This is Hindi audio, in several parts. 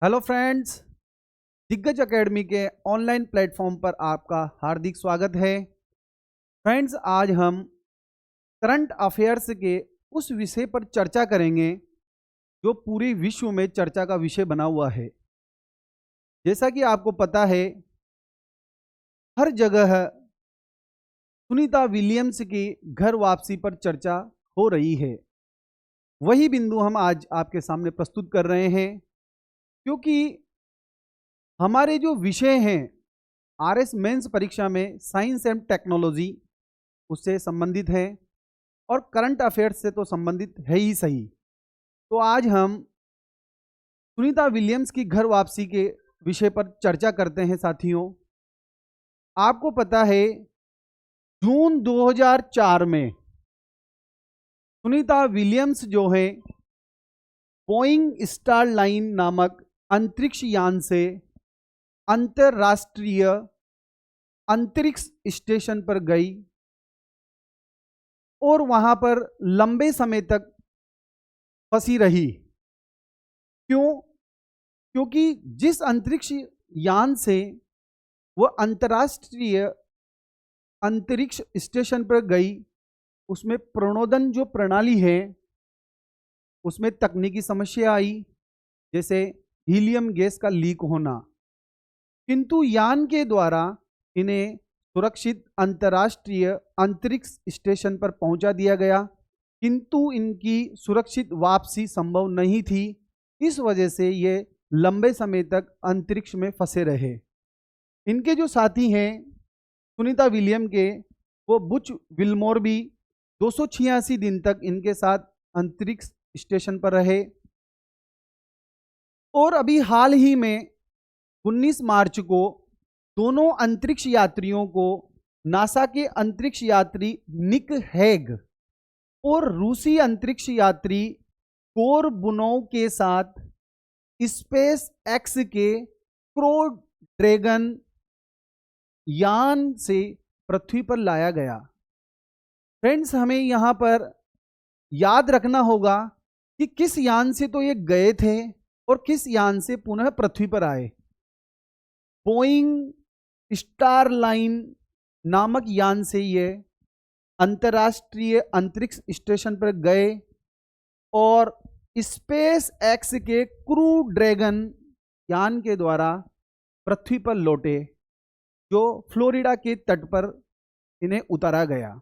हेलो फ्रेंड्स, दिग्गज एकेडमी के ऑनलाइन प्लेटफॉर्म पर आपका हार्दिक स्वागत है। फ्रेंड्स, आज हम करंट अफेयर्स के उस विषय पर चर्चा करेंगे जो पूरे विश्व में चर्चा का विषय बना हुआ है। जैसा कि आपको पता है, हर जगह सुनीता विलियम्स की घर वापसी पर चर्चा हो रही है। वही बिंदु हम आज आपके सामने प्रस्तुत कर रहे हैं, क्योंकि हमारे जो विषय हैं आरएस मेंस परीक्षा में साइंस एंड टेक्नोलॉजी उससे संबंधित है और करंट अफेयर्स से तो संबंधित है ही सही। तो आज हम सुनीता विलियम्स की घर वापसी के विषय पर चर्चा करते हैं। साथियों, आपको पता है जून 2004 में सुनीता विलियम्स जो है बोइंग स्टारलाइन नामक अंतरिक्ष यान से अंतरराष्ट्रीय अंतरिक्ष स्टेशन पर गई और वहां पर लंबे समय तक फंसी रही। क्योंकि जिस अंतरिक्ष यान से वह अंतरराष्ट्रीय अंतरिक्ष स्टेशन पर गई, उसमें प्रणोदन जो प्रणाली है उसमें तकनीकी समस्या आई, जैसे हीलियम गैस का लीक होना। किंतु यान के द्वारा इन्हें सुरक्षित अंतर्राष्ट्रीय अंतरिक्ष स्टेशन पर पहुंचा दिया गया, किंतु इनकी सुरक्षित वापसी संभव नहीं थी। इस वजह से ये लंबे समय तक अंतरिक्ष में फंसे रहे। इनके जो साथी हैं सुनीता विलियम के, वो बुच विल्मोर भी 286 दिन तक इनके साथ अंतरिक्ष स्टेशन पर रहे। और अभी हाल ही में 19 मार्च को दोनों अंतरिक्ष यात्रियों को नासा के अंतरिक्ष यात्री निक हेग और रूसी अंतरिक्ष यात्री कोरबुनोव के साथ स्पेस एक्स के क्रो ड्रैगन यान से पृथ्वी पर लाया गया। फ्रेंड्स, हमें यहां पर याद रखना होगा कि किस यान से तो ये गए थे और किस यान से पुनः पृथ्वी पर आए। बोइंग स्टारलाइन नामक यान से ये अंतर्राष्ट्रीय अंतरिक्ष स्टेशन पर गए और स्पेस एक्स के क्रू ड्रैगन यान के द्वारा पृथ्वी पर लौटे, जो फ्लोरिडा के तट पर इन्हें उतारा गया।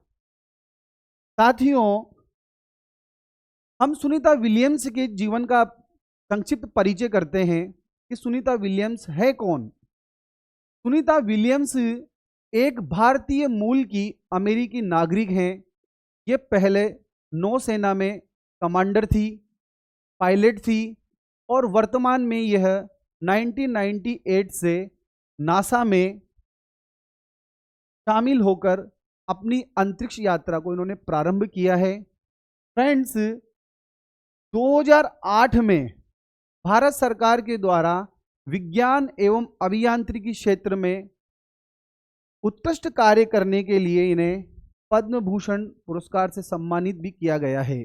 साथियों, हम सुनीता विलियम्स के जीवन का संक्षिप्त परिचय करते हैं कि सुनीता विलियम्स है कौन। सुनीता विलियम्स एक भारतीय मूल की अमेरिकी नागरिक हैं। ये पहले नौसेना में कमांडर थी, पायलट थी और वर्तमान में यह 1998 से नासा में शामिल होकर अपनी अंतरिक्ष यात्रा को इन्होंने प्रारंभ किया है। फ्रेंड्स, 2008 में भारत सरकार के द्वारा विज्ञान एवं अभियांत्रिकी क्षेत्र में उत्कृष्ट कार्य करने के लिए इन्हें पद्म भूषण पुरस्कार से सम्मानित भी किया गया है।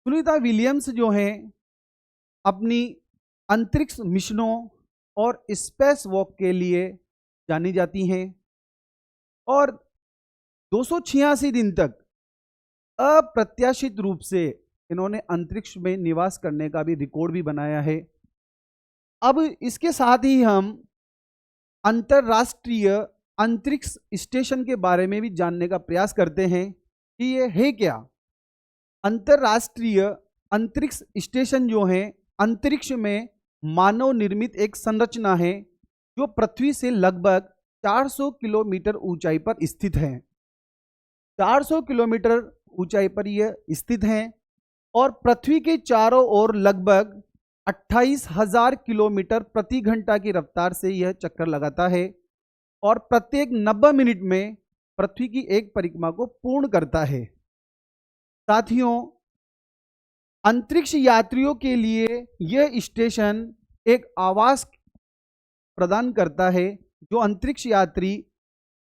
सुनीता विलियम्स जो हैं अपनी अंतरिक्ष मिशनों और स्पेस वॉक के लिए जानी जाती हैं और 286 दिन तक अप्रत्याशित रूप से इन्होंने अंतरिक्ष में निवास करने का भी रिकॉर्ड भी बनाया है। अब इसके साथ ही हम अंतरराष्ट्रीय अंतरिक्ष स्टेशन के बारे में भी जानने का प्रयास करते हैं कि ये है क्या। अंतरराष्ट्रीय अंतरिक्ष स्टेशन जो है अंतरिक्ष में मानव निर्मित एक संरचना है जो पृथ्वी से लगभग 400 किलोमीटर ऊंचाई पर स्थित है। 400 किलोमीटर ऊंचाई पर यह स्थित है और पृथ्वी के चारों ओर लगभग 28,000 किलोमीटर प्रति घंटा की रफ्तार से यह चक्कर लगाता है और प्रत्येक 90 मिनट में पृथ्वी की एक परिक्रमा को पूर्ण करता है। साथियों, अंतरिक्ष यात्रियों के लिए यह स्टेशन एक आवास प्रदान करता है। जो अंतरिक्ष यात्री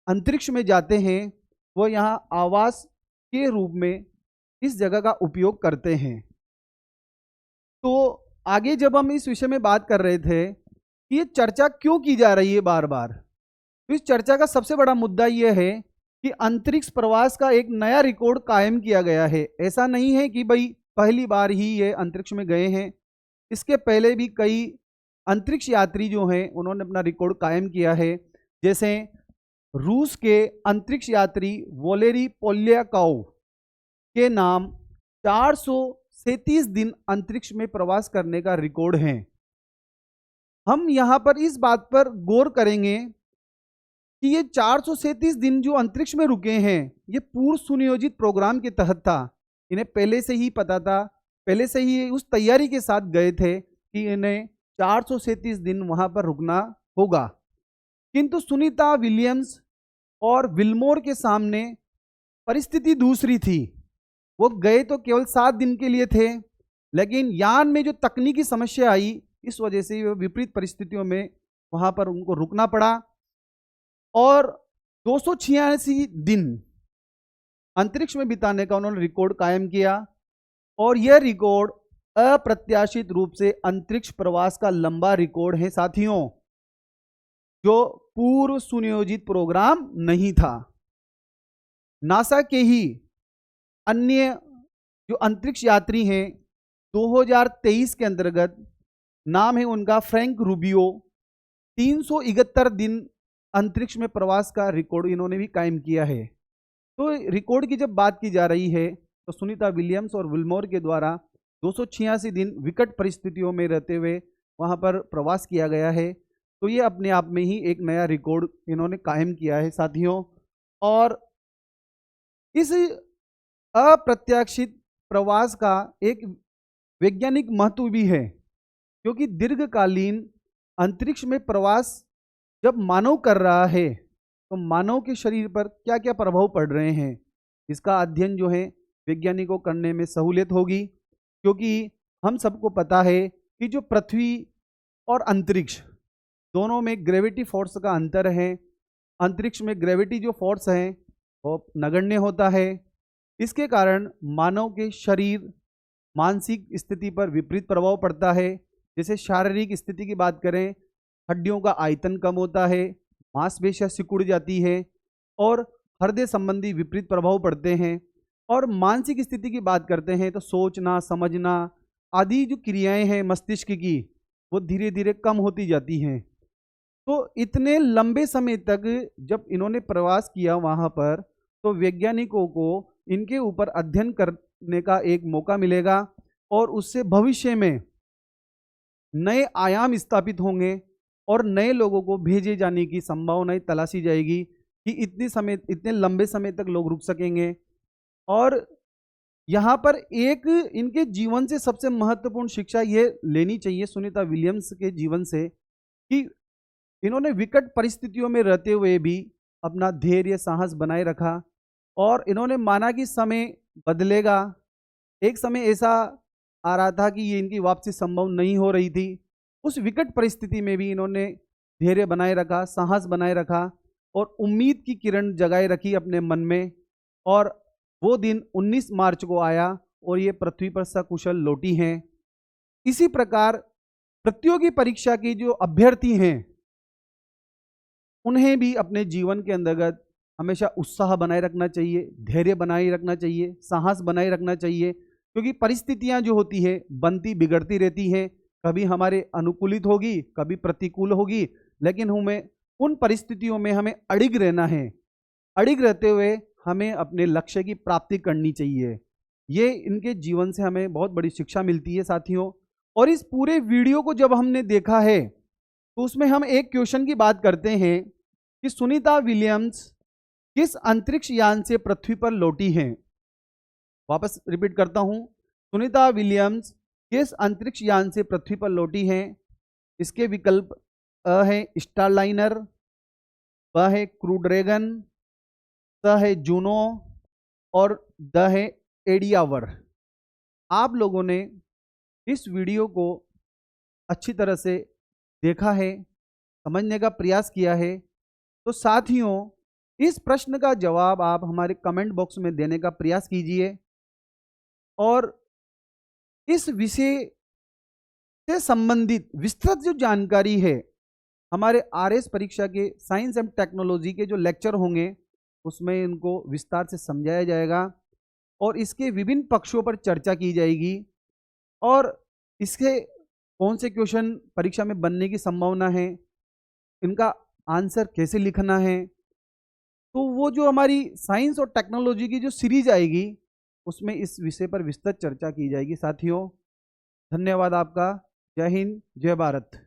अंतरिक्ष में जाते हैं वो यहाँ आवास के रूप में इस जगह का उपयोग करते हैं। तो आगे जब हम इस विषय में बात कर रहे थे कि ये चर्चा क्यों की जा रही है बार बार, तो इस चर्चा का सबसे बड़ा मुद्दा यह है कि अंतरिक्ष प्रवास का एक नया रिकॉर्ड कायम किया गया है। ऐसा नहीं है कि भाई पहली बार ही ये अंतरिक्ष में गए हैं, इसके पहले भी कई अंतरिक्ष यात्री जो हैं उन्होंने अपना रिकॉर्ड कायम किया है। जैसे रूस के अंतरिक्ष यात्री वोलेरी पोल्याकोव के नाम 437 दिन अंतरिक्ष में प्रवास करने का रिकॉर्ड है। हम यहाँ पर इस बात पर गौर करेंगे कि ये 437 दिन जो अंतरिक्ष में रुके हैं ये पूर्व सुनियोजित प्रोग्राम के तहत था। इन्हें पहले से ही पता था, पहले से ही उस तैयारी के साथ गए थे कि इन्हें 437 दिन वहां पर रुकना होगा। किंतु सुनीता विलियम्स और विल्मोर के सामने परिस्थिति दूसरी थी। वो गए तो केवल 7 दिन के लिए थे, लेकिन यान में जो तकनीकी समस्या आई इस वजह से विपरीत परिस्थितियों में वहां पर उनको रुकना पड़ा और 286 दिन अंतरिक्ष में बिताने का उन्होंने रिकॉर्ड कायम किया। और यह रिकॉर्ड अप्रत्याशित रूप से अंतरिक्ष प्रवास का लंबा रिकॉर्ड है साथियों, जो पूर्व सुनियोजित प्रोग्राम नहीं था। नासा के ही अन्य जो अंतरिक्ष यात्री हैं 2023 के अंतर्गत, नाम है उनका फ्रैंक रूबियो, 371 दिन अंतरिक्ष में प्रवास का रिकॉर्ड इन्होंने भी कायम किया है। तो रिकॉर्ड की जब बात की जा रही है तो सुनीता विलियम्स और विल्मोर के द्वारा 286 दिन विकट परिस्थितियों में रहते हुए वहां पर प्रवास किया गया है। तो ये अपने आप में ही एक नया रिकॉर्ड इन्होंने कायम किया है साथियों। और इस अप्रत्याशित प्रवास का एक वैज्ञानिक महत्व भी है, क्योंकि दीर्घकालीन अंतरिक्ष में प्रवास जब मानव कर रहा है तो मानव के शरीर पर क्या क्या प्रभाव पड़ रहे हैं, इसका अध्ययन जो है वैज्ञानिकों को करने में सहूलियत होगी। क्योंकि हम सबको पता है कि जो पृथ्वी और अंतरिक्ष दोनों में ग्रेविटी फोर्स का अंतर है। अंतरिक्ष में ग्रेविटी जो फोर्स है वो नगण्य होता है। इसके कारण मानव के शरीर मानसिक स्थिति पर विपरीत प्रभाव पड़ता है। जैसे शारीरिक स्थिति की बात करें, हड्डियों का आयतन कम होता है, मांसपेशियां सिकुड़ जाती है और हृदय संबंधी विपरीत प्रभाव पड़ते हैं। और मानसिक स्थिति की बात करते हैं तो सोचना, समझना आदि जो क्रियाएं हैं मस्तिष्क की वो धीरे धीरे कम होती जाती हैं। तो इतने लंबे समय तक जब इन्होंने प्रवास किया वहाँ पर, तो वैज्ञानिकों को इनके ऊपर अध्ययन करने का एक मौका मिलेगा और उससे भविष्य में नए आयाम स्थापित होंगे और नए लोगों को भेजे जाने की संभावनाएं तलाशी जाएगी कि इतने लंबे समय तक लोग रुक सकेंगे। और यहाँ पर एक इनके जीवन से सबसे महत्वपूर्ण शिक्षा ये लेनी चाहिए सुनीता विलियम्स के जीवन से कि इन्होंने विकट परिस्थितियों में रहते हुए भी अपना धैर्य साहस बनाए रखा और इन्होंने माना कि समय बदलेगा। एक समय ऐसा आ रहा था कि ये इनकी वापसी संभव नहीं हो रही थी, उस विकट परिस्थिति में भी इन्होंने धैर्य बनाए रखा, साहस बनाए रखा और उम्मीद की किरण जगाए रखी अपने मन में। और वो दिन 19 मार्च को आया और ये पृथ्वी पर सकुशल लौटी हैं। इसी प्रकार प्रतियोगी परीक्षा की जो अभ्यर्थी हैं उन्हें भी अपने जीवन के अंतर्गत हमेशा उत्साह बनाए रखना चाहिए, धैर्य बनाए रखना चाहिए, साहस बनाए रखना चाहिए, क्योंकि परिस्थितियां जो होती है बनती बिगड़ती रहती हैं। कभी हमारे अनुकूलित होगी, कभी प्रतिकूल होगी, लेकिन हमें उन परिस्थितियों में हमें अडिग रहना है। अडिग रहते हुए हमें अपने लक्ष्य की प्राप्ति करनी चाहिए। ये इनके जीवन से हमें बहुत बड़ी शिक्षा मिलती है साथियों। और इस पूरे वीडियो को जब हमने देखा है तो उसमें हम एक क्वेश्चन की बात करते हैं कि सुनीता विलियम्स किस अंतरिक्ष यान से पृथ्वी पर लौटी हैं। वापस रिपीट करता हूं, सुनीता विलियम्स किस अंतरिक्ष यान से पृथ्वी पर लौटी हैं। इसके विकल्प अ है स्टारलाइनर, ब है क्रू ड्रैगन, स है जूनो और द है एडियावर। आप लोगों ने इस वीडियो को अच्छी तरह से देखा है, समझने का प्रयास किया है, तो साथियों इस प्रश्न का जवाब आप हमारे कमेंट बॉक्स में देने का प्रयास कीजिए। और इस विषय से संबंधित विस्तृत जो जानकारी है हमारे आरएस परीक्षा के साइंस एंड टेक्नोलॉजी के जो लेक्चर होंगे उसमें इनको विस्तार से समझाया जाएगा और इसके विभिन्न पक्षों पर चर्चा की जाएगी और इसके कौन से क्वेश्चन परीक्षा में बनने की संभावना है, इनका आंसर कैसे लिखना है। तो वो जो हमारी साइंस और टेक्नोलॉजी की जो सीरीज आएगी उसमें इस विषय पर विस्तृत चर्चा की जाएगी। साथियों, धन्यवाद आपका। जय हिंद, जय भारत।